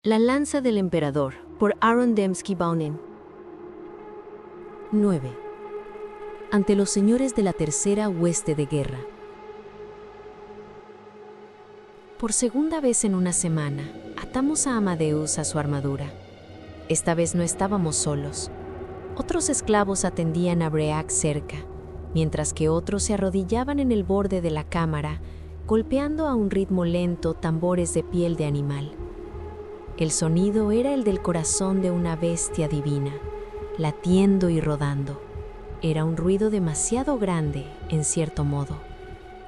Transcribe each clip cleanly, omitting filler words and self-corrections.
La lanza del emperador, por Aaron Dembski-Baunin. 9. Ante los señores de la tercera hueste de guerra. Por segunda vez en una semana, atamos a Amadeus a su armadura. Esta vez no estábamos solos. Otros esclavos atendían a Break cerca, mientras que otros se arrodillaban en el borde de la cámara, golpeando a un ritmo lento tambores de piel de animal. El sonido era el del corazón de una bestia divina, latiendo y rodando. Era un ruido demasiado grande, en cierto modo,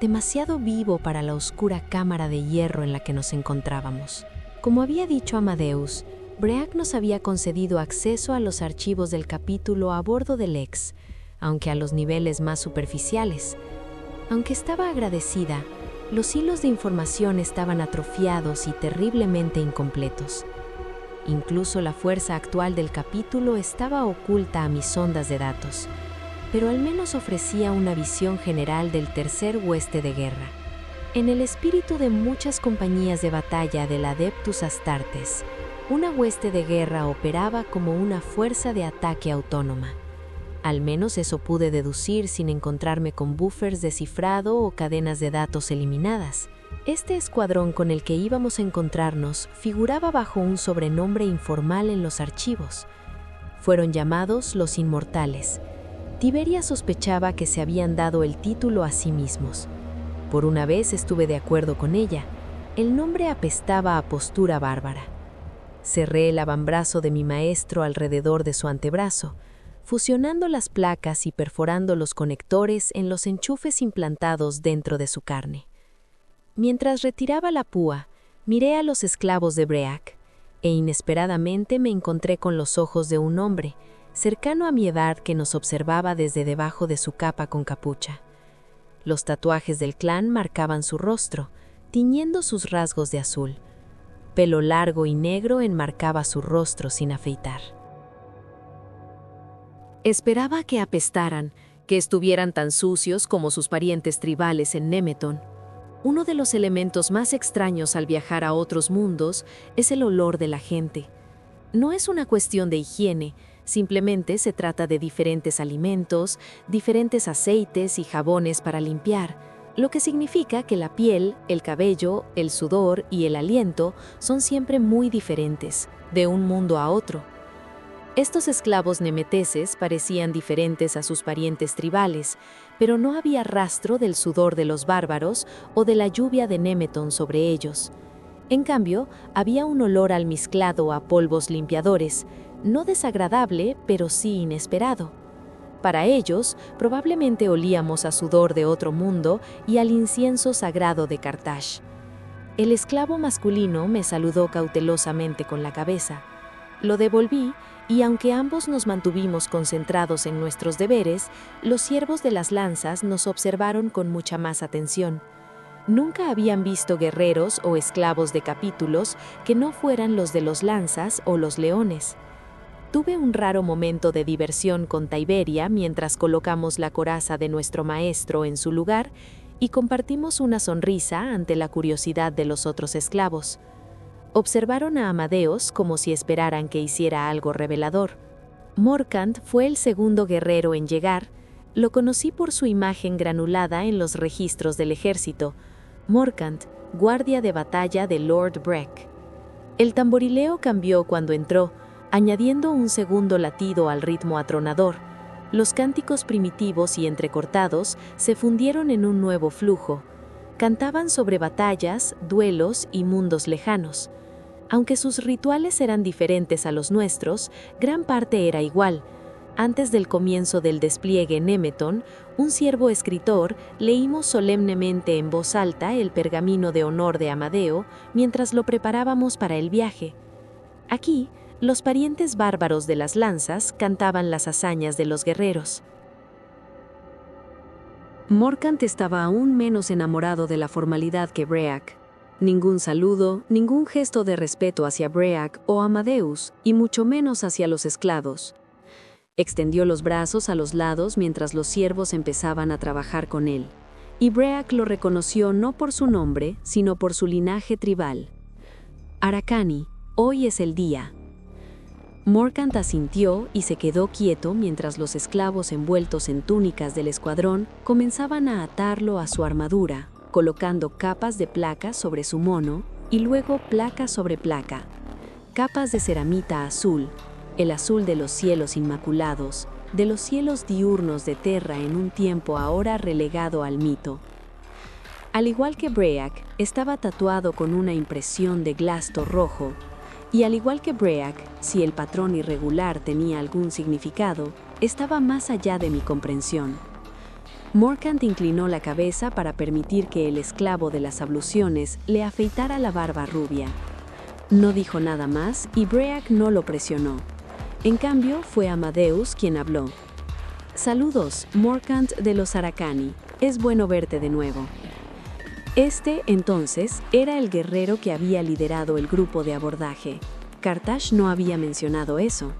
demasiado vivo para la oscura cámara de hierro en la que nos encontrábamos. Como había dicho Amadeus, Break nos había concedido acceso a los archivos del capítulo a bordo del Ex, aunque a los niveles más superficiales. Aunque estaba agradecida, los hilos de información estaban atrofiados y terriblemente incompletos. Incluso la fuerza actual del capítulo estaba oculta a mis ondas de datos, pero al menos ofrecía una visión general del tercer hueste de guerra. En el espíritu de muchas compañías de batalla del Adeptus Astartes, una hueste de guerra operaba como una fuerza de ataque autónoma. Al menos eso pude deducir sin encontrarme con buffers de cifrado o cadenas de datos eliminadas. Este escuadrón con el que íbamos a encontrarnos figuraba bajo un sobrenombre informal en los archivos. Fueron llamados los Inmortales. Tiberia sospechaba que se habían dado el título a sí mismos. Por una vez estuve de acuerdo con ella. El nombre apestaba a postura bárbara. Cerré el avambrazo de mi maestro alrededor de su antebrazo, fusionando las placas y perforando los conectores en los enchufes implantados dentro de su carne. Mientras retiraba la púa, miré a los esclavos de Break, e inesperadamente me encontré con los ojos de un hombre, cercano a mi edad, que nos observaba desde debajo de su capa con capucha. Los tatuajes del clan marcaban su rostro, tiñendo sus rasgos de azul. Pelo largo y negro enmarcaba su rostro sin afeitar. Esperaba que apestaran, que estuvieran tan sucios como sus parientes tribales en Nemeton. Uno de los elementos más extraños al viajar a otros mundos es el olor de la gente. No es una cuestión de higiene, simplemente se trata de diferentes alimentos, diferentes aceites y jabones para limpiar, lo que significa que la piel, el cabello, el sudor y el aliento son siempre muy diferentes, de un mundo a otro. Estos esclavos nemeteses parecían diferentes a sus parientes tribales, pero no había rastro del sudor de los bárbaros o de la lluvia de Nemeton sobre ellos. En cambio, había un olor almizclado a polvos limpiadores, no desagradable, pero sí inesperado. Para ellos, probablemente olíamos a sudor de otro mundo y al incienso sagrado de Carthage. El esclavo masculino me saludó cautelosamente con la cabeza. Lo devolví, y aunque ambos nos mantuvimos concentrados en nuestros deberes, los siervos de las lanzas nos observaron con mucha más atención. Nunca habían visto guerreros o esclavos de capítulos que no fueran los de los lanzas o los leones. Tuve un raro momento de diversión con Tiberia mientras colocamos la coraza de nuestro maestro en su lugar y compartimos una sonrisa ante la curiosidad de los otros esclavos. Observaron a Amadeus como si esperaran que hiciera algo revelador. Morkant fue el segundo guerrero en llegar. Lo conocí por su imagen granulada en los registros del ejército. Morkant, guardia de batalla de Lord Breck. El tamborileo cambió cuando entró, añadiendo un segundo latido al ritmo atronador. Los cánticos primitivos y entrecortados se fundieron en un nuevo flujo. Cantaban sobre batallas, duelos y mundos lejanos. Aunque sus rituales eran diferentes a los nuestros, gran parte era igual. Antes del comienzo del despliegue en Nemeton, un siervo escritor, leímos solemnemente en voz alta el pergamino de honor de Amadeo mientras lo preparábamos para el viaje. Aquí, los parientes bárbaros de las lanzas cantaban las hazañas de los guerreros. Morkant estaba aún menos enamorado de la formalidad que Break. Ningún saludo, ningún gesto de respeto hacia Break o Amadeus, y mucho menos hacia los esclavos. Extendió los brazos a los lados mientras los siervos empezaban a trabajar con él, y Break lo reconoció no por su nombre, sino por su linaje tribal. Arakani, Hoy es el día. Morkant asintió y se quedó quieto mientras los esclavos envueltos en túnicas del escuadrón comenzaban a atarlo a su armadura, colocando capas de placa sobre su mono y luego placa sobre placa. Capas de ceramita azul, el azul de los cielos inmaculados, de los cielos diurnos de Terra en un tiempo ahora relegado al mito. Al igual que Breac, estaba tatuado con una impresión de glasto rojo, y al igual que Breac, si el patrón irregular tenía algún significado, estaba más allá de mi comprensión. Morkant inclinó la cabeza para permitir que el esclavo de las abluciones le afeitara la barba rubia. No dijo nada más y Breac no lo presionó. En cambio, fue Amadeus quien habló. «Saludos, Morkant de los Aracani. Es bueno verte de nuevo». Este, entonces, era el guerrero que había liderado el grupo de abordaje. Kartash no había mencionado eso.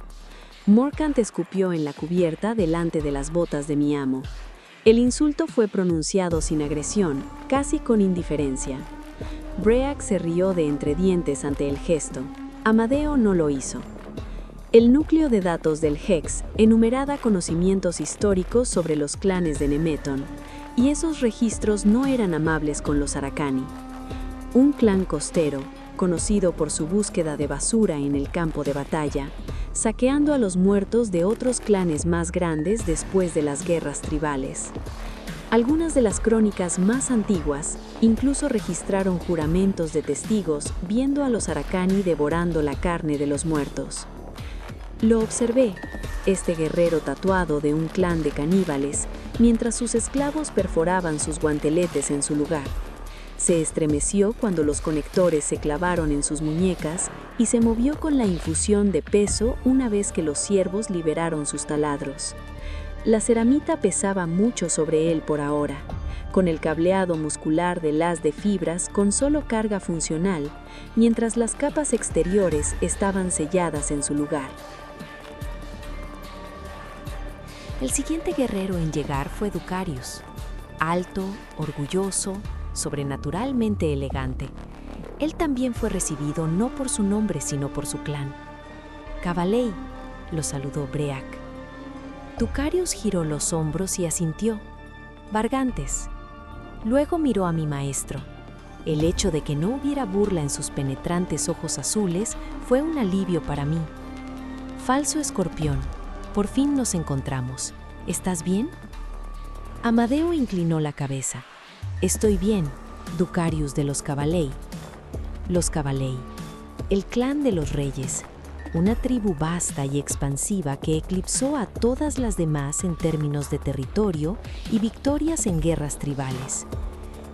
Morkant escupió en la cubierta delante de las botas de mi amo. El insulto fue pronunciado sin agresión, casi con indiferencia. Breac se rió de entre dientes ante el gesto. Amadeo no lo hizo. El núcleo de datos del Hex enumeraba conocimientos históricos sobre los clanes de Nemeton, y esos registros no eran amables con los Aracani. Un clan costero, conocido por su búsqueda de basura en el campo de batalla, saqueando a los muertos de otros clanes más grandes después de las guerras tribales. Algunas de las crónicas más antiguas incluso registraron juramentos de testigos viendo a los Aracani devorando la carne de los muertos. Lo observé, este guerrero tatuado de un clan de caníbales, mientras sus esclavos perforaban sus guanteletes en su lugar. Se estremeció cuando los conectores se clavaron en sus muñecas y se movió con la infusión de peso una vez que los ciervos liberaron sus taladros. La ceramita pesaba mucho sobre él por ahora, con el cableado muscular del haz de fibras con solo carga funcional, mientras las capas exteriores estaban selladas en su lugar. El siguiente guerrero en llegar fue Ducarius, alto, orgulloso, sobrenaturalmente elegante. Él también fue recibido no por su nombre, sino por su clan. «Cavalei», lo saludó Breac. Ducarius giró los hombros y asintió. «Vargantes». Luego miró a mi maestro. El hecho de que no hubiera burla en sus penetrantes ojos azules fue un alivio para mí. «Falso escorpión, por fin nos encontramos. ¿Estás bien?» Amadeo inclinó la cabeza. «Estoy bien, Ducarius de los Cavalei». Los Cavalei, el clan de los reyes, una tribu vasta y expansiva que eclipsó a todas las demás en términos de territorio y victorias en guerras tribales.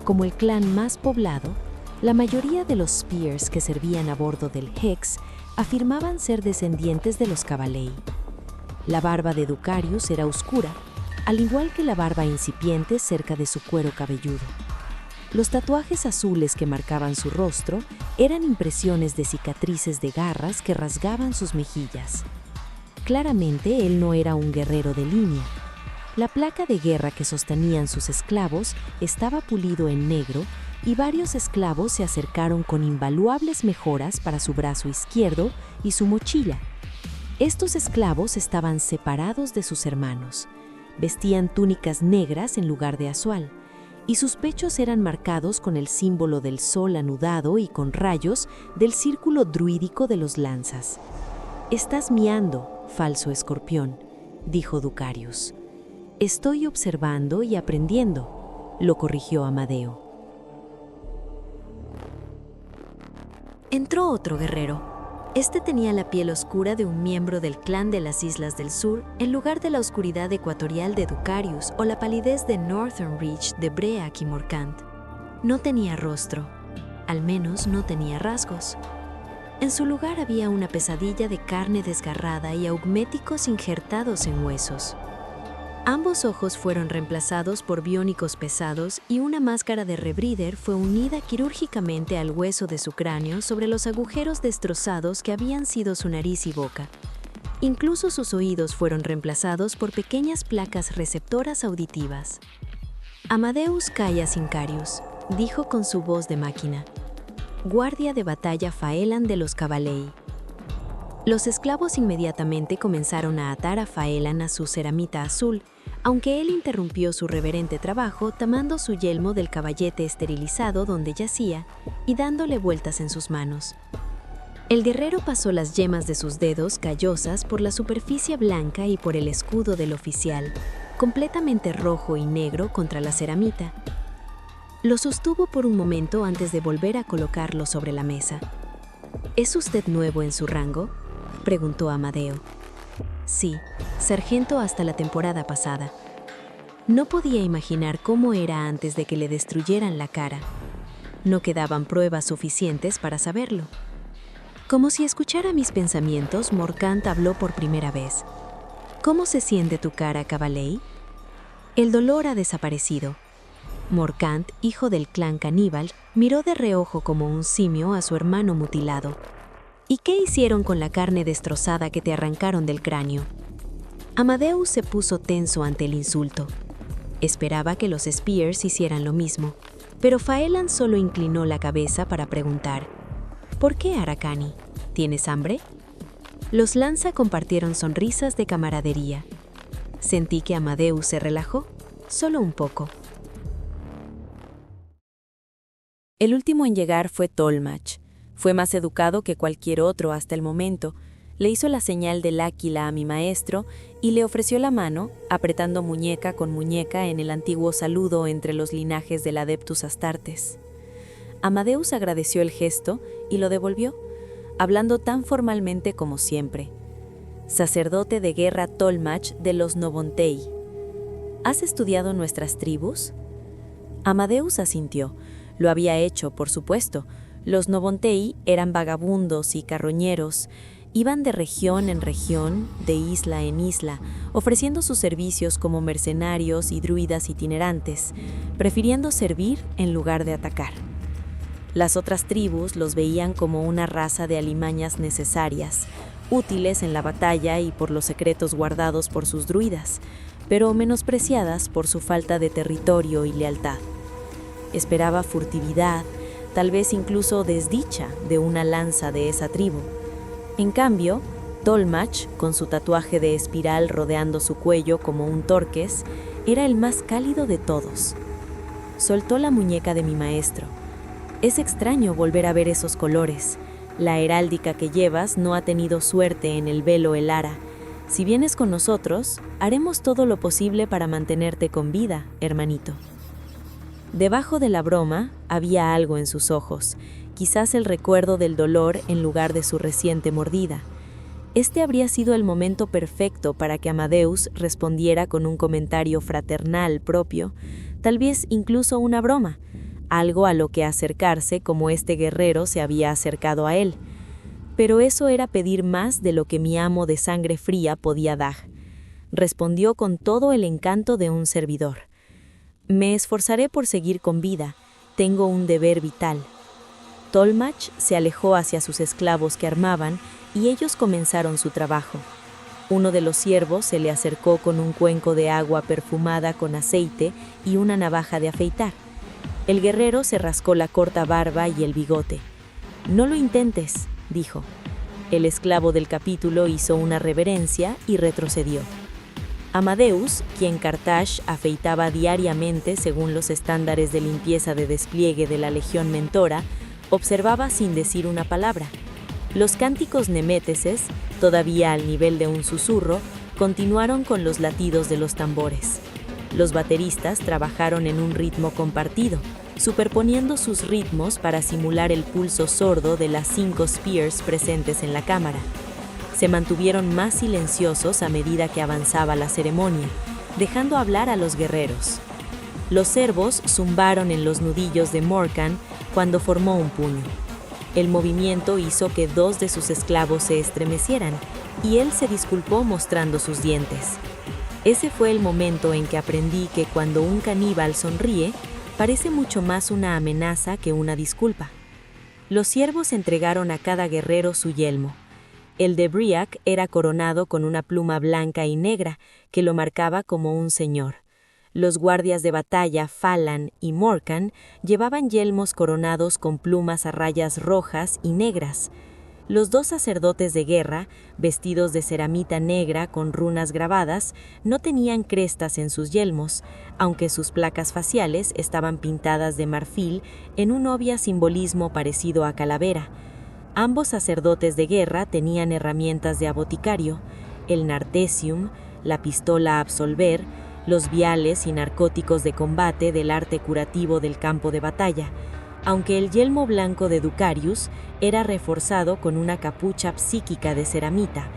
Como el clan más poblado, la mayoría de los Spears que servían a bordo del Hex afirmaban ser descendientes de los Cavalei. La barba de Ducarius era oscura, al igual que la barba incipiente cerca de su cuero cabelludo. Los tatuajes azules que marcaban su rostro eran impresiones de cicatrices de garras que rasgaban sus mejillas. Claramente él no era un guerrero de línea. La placa de guerra que sostenían sus esclavos estaba pulido en negro y varios esclavos se acercaron con invaluables mejoras para su brazo izquierdo y su mochila. Estos esclavos estaban separados de sus hermanos. Vestían túnicas negras en lugar de azual, y sus pechos eran marcados con el símbolo del sol anudado y con rayos del círculo druídico de los lanzas. «Estás miando, falso escorpión», dijo Ducarius. «Estoy observando y aprendiendo», lo corrigió Amadeo. Entró otro guerrero. Este tenía la piel oscura de un miembro del clan de las Islas del Sur en lugar de la oscuridad ecuatorial de Ducarius o la palidez de Northern Reach de Breac y Morkant. No tenía rostro, al menos no tenía rasgos. En su lugar había una pesadilla de carne desgarrada y augméticos injertados en huesos. Ambos ojos fueron reemplazados por biónicos pesados y una máscara de rebreather fue unida quirúrgicamente al hueso de su cráneo sobre los agujeros destrozados que habían sido su nariz y boca. Incluso sus oídos fueron reemplazados por pequeñas placas receptoras auditivas. «Amadeus Caius Incarius», dijo con su voz de máquina. guardia de batalla Faelan de los Cabalei. Los esclavos inmediatamente comenzaron a atar a Faelan a su ceramita azul, aunque él interrumpió su reverente trabajo tomando su yelmo del caballete esterilizado donde yacía y dándole vueltas en sus manos. El guerrero pasó las yemas de sus dedos callosas por la superficie blanca y por el escudo del oficial, completamente rojo y negro contra la ceramita. Lo sostuvo por un momento antes de volver a colocarlo sobre la mesa. ¿Es usted nuevo en su rango?, preguntó Amadeo. Sí, sargento hasta la temporada pasada. No podía imaginar cómo era antes de que le destruyeran la cara. No quedaban pruebas suficientes para saberlo. Como si escuchara mis pensamientos, Morcant habló por primera vez. ¿Cómo se siente tu cara, Cabalei? El dolor ha desaparecido. Morcant, hijo del clan caníbal, miró de reojo como un simio a su hermano mutilado. ¿Y qué hicieron con la carne destrozada que te arrancaron del cráneo? Amadeus se puso tenso ante el insulto. Esperaba que los Spears hicieran lo mismo, pero Faelan solo inclinó la cabeza para preguntar: ¿por qué, Aracani? ¿Tienes hambre? Los Lanza compartieron sonrisas de camaradería. Sentí que Amadeus se relajó, solo un poco. El último en llegar fue Tolmach. Fue más educado que cualquier otro hasta el momento. Le hizo la señal del áquila a mi maestro y le ofreció la mano, apretando muñeca con muñeca en el antiguo saludo entre los linajes del Adeptus Astartes. Amadeus agradeció el gesto y lo devolvió, hablando tan formalmente como siempre. Sacerdote de guerra Tolmach de los Nobontei. ¿Has estudiado nuestras tribus? Amadeus asintió. Lo había hecho, por supuesto. Los Nobontei eran vagabundos y carroñeros. Iban de región en región, de isla en isla, ofreciendo sus servicios como mercenarios y druidas itinerantes, prefiriendo servir en lugar de atacar. Las otras tribus los veían como una raza de alimañas necesarias, útiles en la batalla y por los secretos guardados por sus druidas, pero menospreciadas por su falta de territorio y lealtad. Esperaba furtividad, tal vez incluso desdicha de una lanza de esa tribu. En cambio, Tolmach, con su tatuaje de espiral rodeando su cuello como un torques, era el más cálido de todos. Soltó la muñeca de mi maestro. Es extraño volver a ver esos colores. La heráldica que llevas no ha tenido suerte en el velo Elara. Si vienes con nosotros, haremos todo lo posible para mantenerte con vida, hermanito. Debajo de la broma había algo en sus ojos, quizás el recuerdo del dolor en lugar de su reciente mordida. Este habría sido el momento perfecto para que Amadeus respondiera con un comentario fraternal propio, tal vez incluso una broma, algo a lo que acercarse como este guerrero se había acercado a él. Pero eso era pedir más de lo que mi amo de sangre fría podía dar. Respondió con todo el encanto de un servidor. Me esforzaré por seguir con vida. Tengo un deber vital. Tolmach se alejó hacia sus esclavos que armaban y ellos comenzaron su trabajo. Uno de los siervos se le acercó con un cuenco de agua perfumada con aceite y una navaja de afeitar. El guerrero se rascó la corta barba y el bigote. «No lo intentes», dijo. El esclavo del capítulo hizo una reverencia y retrocedió. Amadeus, quien Carthage afeitaba diariamente según los estándares de limpieza de despliegue de la Legión Mentora, observaba sin decir una palabra. Los cánticos neméteses, todavía al nivel de un susurro, continuaron con los latidos de los tambores. Los bateristas trabajaron en un ritmo compartido, superponiendo sus ritmos para simular el pulso sordo de las 5 Spears presentes en la cámara. Se mantuvieron más silenciosos a medida que avanzaba la ceremonia, dejando hablar a los guerreros. Los servos zumbaron en los nudillos de Morcant cuando formó un puño. El movimiento hizo que 2 de sus esclavos se estremecieran, y él se disculpó mostrando sus dientes. Ese fue el momento en que aprendí que cuando un caníbal sonríe, parece mucho más una amenaza que una disculpa. Los siervos entregaron a cada guerrero su yelmo. El de Briac era coronado con una pluma blanca y negra que lo marcaba como un señor. Los guardias de batalla Falan y Morkan llevaban yelmos coronados con plumas a rayas rojas y negras. Los 2 sacerdotes de guerra, vestidos de ceramita negra con runas grabadas, no tenían crestas en sus yelmos, aunque sus placas faciales estaban pintadas de marfil en un obvio simbolismo parecido a calavera. Ambos sacerdotes de guerra tenían herramientas de aboticario, el nartesium, la pistola absolver, los viales y narcóticos de combate del arte curativo del campo de batalla, aunque el yelmo blanco de Ducarius era reforzado con una capucha psíquica de ceramita,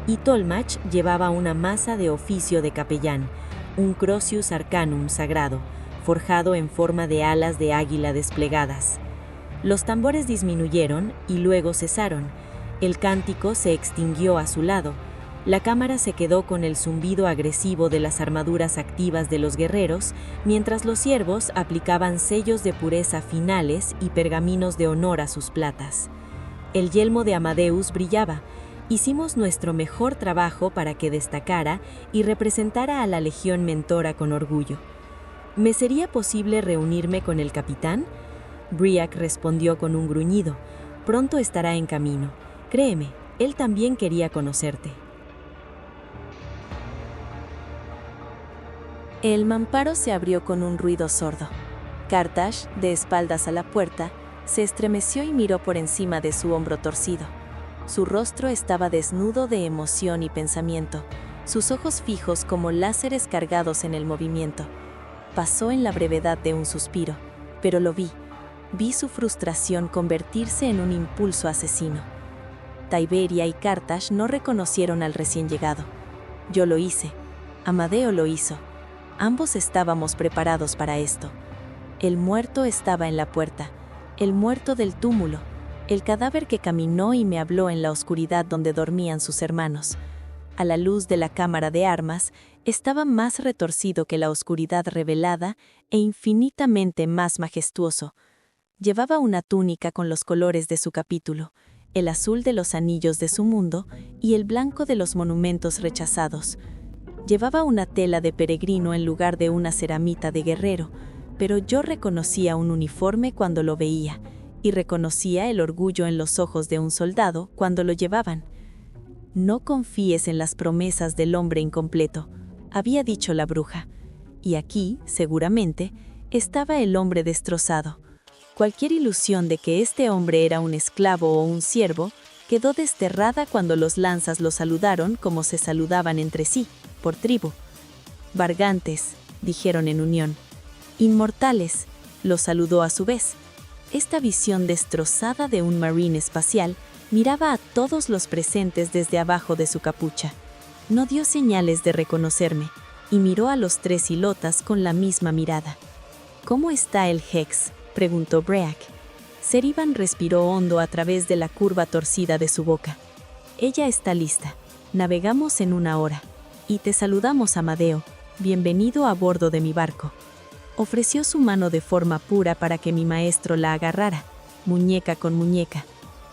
y Tolmach llevaba una masa de oficio de capellán, un Crosius Arcanum sagrado, forjado en forma de alas de águila desplegadas. Los tambores disminuyeron y luego cesaron. El cántico se extinguió a su lado. La cámara se quedó con el zumbido agresivo de las armaduras activas de los guerreros, mientras los siervos aplicaban sellos de pureza finales y pergaminos de honor a sus platas. El yelmo de Amadeus brillaba. Hicimos nuestro mejor trabajo para que destacara y representara a la Legión Mentora con orgullo. ¿Me sería posible reunirme con el capitán? Briac respondió con un gruñido. Pronto estará en camino. Créeme, él también quería conocerte. El mamparo se abrió con un ruido sordo. Carthage, de espaldas a la puerta, se estremeció y miró por encima de su hombro torcido. Su rostro estaba desnudo de emoción y pensamiento, sus ojos fijos como láseres cargados en el movimiento. Pasó en la brevedad de un suspiro, pero lo vi. Vi su frustración convertirse en un impulso asesino. Taiberia y Carthage no reconocieron al recién llegado. Yo lo hice. Amadeo lo hizo. Ambos estábamos preparados para esto. El muerto estaba en la puerta, el muerto del túmulo, el cadáver que caminó y me habló en la oscuridad donde dormían sus hermanos. A la luz de la cámara de armas, estaba más retorcido que la oscuridad revelada e infinitamente más majestuoso. Llevaba una túnica con los colores de su capítulo, el azul de los anillos de su mundo y el blanco de los monumentos rechazados. Llevaba una tela de peregrino en lugar de una ceramita de guerrero, pero yo reconocía un uniforme cuando lo veía, y reconocía el orgullo en los ojos de un soldado cuando lo llevaban. No confíes en las promesas del hombre incompleto, había dicho la bruja, y aquí, seguramente, estaba el hombre destrozado. Cualquier ilusión de que este hombre era un esclavo o un siervo quedó desterrada cuando los lanzas lo saludaron como se saludaban entre sí, por tribu. Vargantes, dijeron en unión. Inmortales, lo saludó a su vez. Esta visión destrozada de un marine espacial miraba a todos los presentes desde abajo de su capucha. No dio señales de reconocerme y miró a los 3 hilotas con la misma mirada. ¿Cómo está el Hex?, preguntó Briac. Ceriban respiró hondo a través de la curva torcida de su boca. Ella está lista. Navegamos en 1 hora. Y te saludamos, Amadeo. Bienvenido a bordo de mi barco. Ofreció su mano de forma pura para que mi maestro la agarrara, muñeca con muñeca.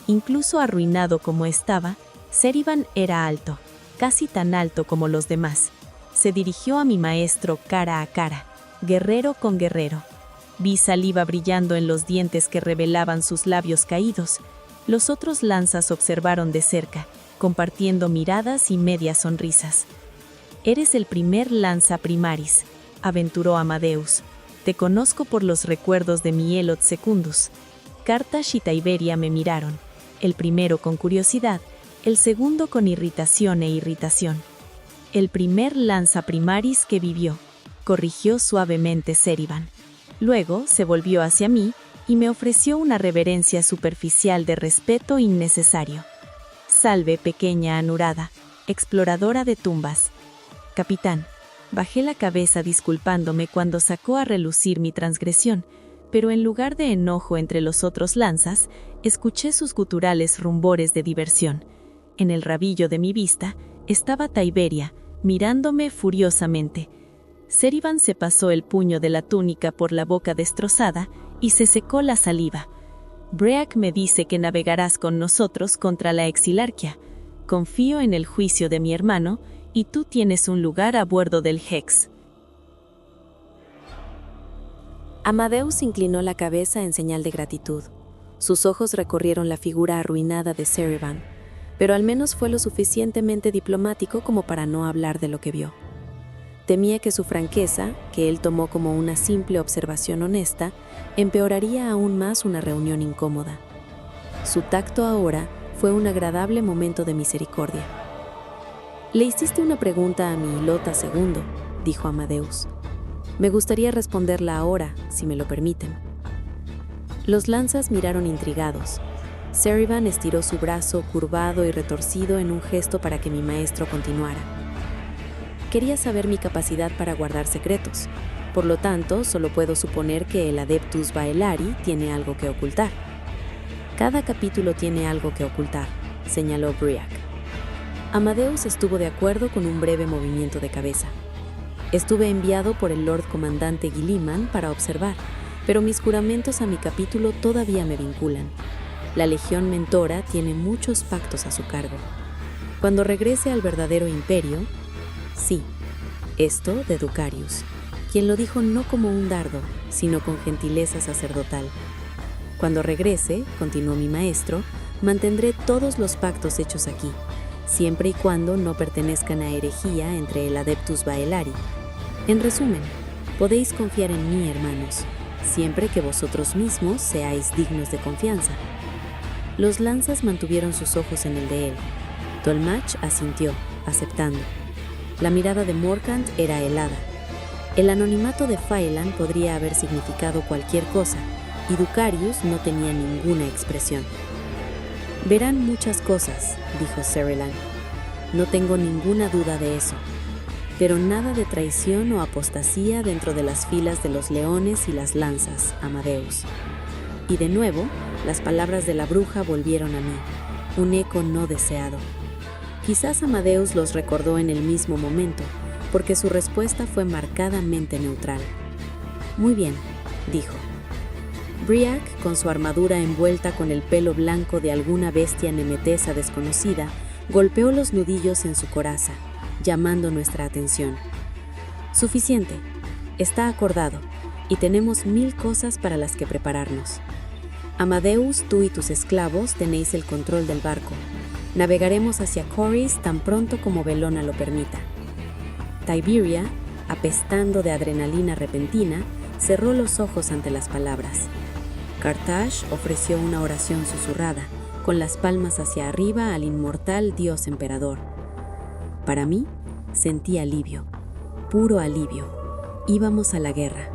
Incluso arruinado como estaba, Ceriban era alto, casi tan alto como los demás. Se dirigió a mi maestro cara a cara, guerrero con guerrero. Vi saliva brillando en los dientes que revelaban sus labios caídos. Los otros lanzas observaron de cerca, compartiendo miradas y medias sonrisas. Eres el primer lanza primaris, aventuró Amadeus. Te conozco por los recuerdos de mi Elot Secundus. Carthage y Taiberia me miraron, el primero con curiosidad, el segundo con irritación e irritación. El primer lanza primaris que vivió, corrigió suavemente Ceriban. Luego se volvió hacia mí y me ofreció una reverencia superficial de respeto innecesario. Salve, pequeña anurada, exploradora de tumbas. Capitán, bajé la cabeza disculpándome cuando sacó a relucir mi transgresión, pero en lugar de enojo entre los otros lanzas, escuché sus guturales rumbores de diversión. En el rabillo de mi vista estaba Taiberia, mirándome furiosamente. Ceriban se pasó el puño de la túnica por la boca destrozada y se secó la saliva. Briac me dice que navegarás con nosotros contra la Exilarquia. Confío en el juicio de mi hermano y tú tienes un lugar a bordo del Hex. Amadeus inclinó la cabeza en señal de gratitud. Sus ojos recorrieron la figura arruinada de Ceriban, pero al menos fue lo suficientemente diplomático como para no hablar de lo que vio. Temía que su franqueza, que él tomó como una simple observación honesta, empeoraría aún más una reunión incómoda. Su tacto ahora fue un agradable momento de misericordia. «Le hiciste una pregunta a mi Hilota II», dijo Amadeus. «Me gustaría responderla ahora, si me lo permiten». Los lanzas miraron intrigados. Ceriban estiró su brazo curvado y retorcido en un gesto para que mi maestro continuara. Quería saber mi capacidad para guardar secretos. Por lo tanto, solo puedo suponer que el Adeptus Baelari tiene algo que ocultar. Cada capítulo tiene algo que ocultar, señaló Briac. Amadeus estuvo de acuerdo con un breve movimiento de cabeza. Estuve enviado por el Lord Comandante Guilliman para observar, pero mis juramentos a mi capítulo todavía me vinculan. La Legión Mentora tiene muchos pactos a su cargo. Cuando regrese al verdadero imperio, sí, esto de Ducarius, quien lo dijo no como un dardo, sino con gentileza sacerdotal. Cuando regrese, continuó mi maestro, mantendré todos los pactos hechos aquí, siempre y cuando no pertenezcan a herejía entre el Adeptus Baelari. En resumen, podéis confiar en mí, hermanos, siempre que vosotros mismos seáis dignos de confianza. Los lanzas mantuvieron sus ojos en el de él. Tolmach asintió, aceptando. La mirada de Morkant era helada. El anonimato de Faelan podría haber significado cualquier cosa, y Ducarius no tenía ninguna expresión. «Verán muchas cosas», dijo Cerilan. «No tengo ninguna duda de eso. Pero nada de traición o apostasía dentro de las filas de los leones y las lanzas, Amadeus». Y de nuevo, las palabras de la bruja volvieron a mí, un eco no deseado. Quizás Amadeus los recordó en el mismo momento, porque su respuesta fue marcadamente neutral. «Muy bien», dijo. Briac, con su armadura envuelta con el pelo blanco de alguna bestia nemetesa desconocida, golpeó los nudillos en su coraza, llamando nuestra atención. «Suficiente. Está acordado, y tenemos 1000 cosas para las que prepararnos. Amadeus, tú y tus esclavos tenéis el control del barco. Navegaremos hacia Coris tan pronto como Velona lo permita». Tiberia, apestando de adrenalina repentina, cerró los ojos ante las palabras. Carthage ofreció una oración susurrada, con las palmas hacia arriba al inmortal Dios emperador. Para mí, sentí alivio, puro alivio. Íbamos a la guerra.